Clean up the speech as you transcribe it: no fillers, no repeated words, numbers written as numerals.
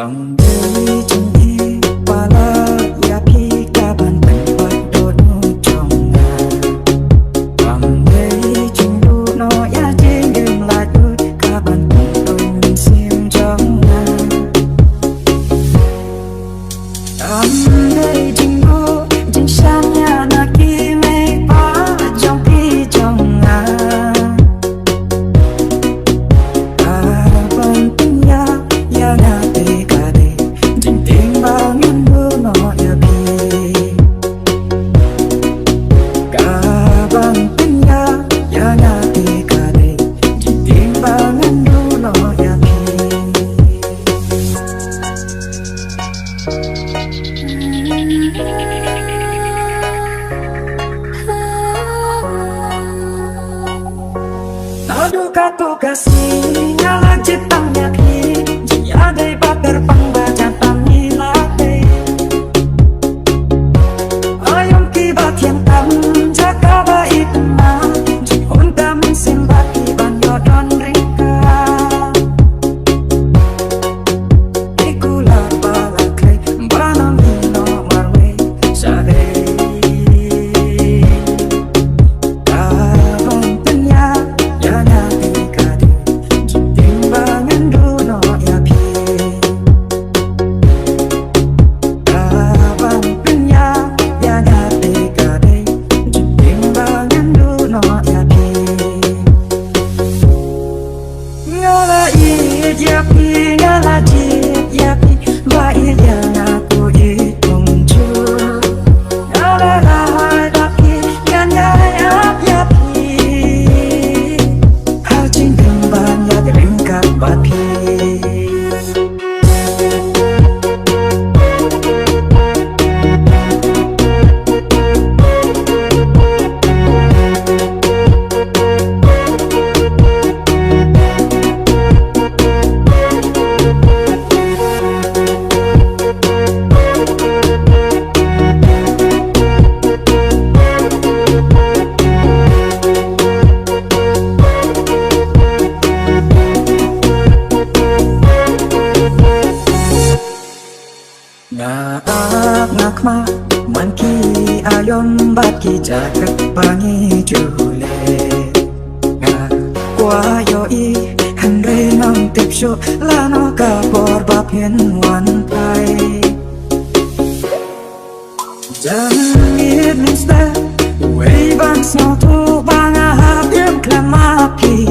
Dòng đời chẳng đi qua lỡ ya khi cả bàn tay bắt đốt trong ngà dòng đời chẳng đủ nó ya trên đường lại đôi cả bàn tay tôi mình xiêm trong ngà dòng đời chẳng đủ chẳng sáng nhà na khi mây phá trong khi trong ngà Kau kasih nyala ciptanya ki jia dei bakar pangbaca tani late ayom ki bathiam tam jaka baik ma jihon tam sembaki banyo don ringka ikula pala kle banam hino marwe sade Yapi ngala jip yapi baik yang aku hitung jujur ngala lahai daki nganyai ap yapi hal jing kembang ya terengkat bapi ngakma manki ayom baki jagat bangi jule nga kwa yo i hanre nang tipsho lano ka por bapien wan pai jangan minsta way bang snow to bang a hapim klamapi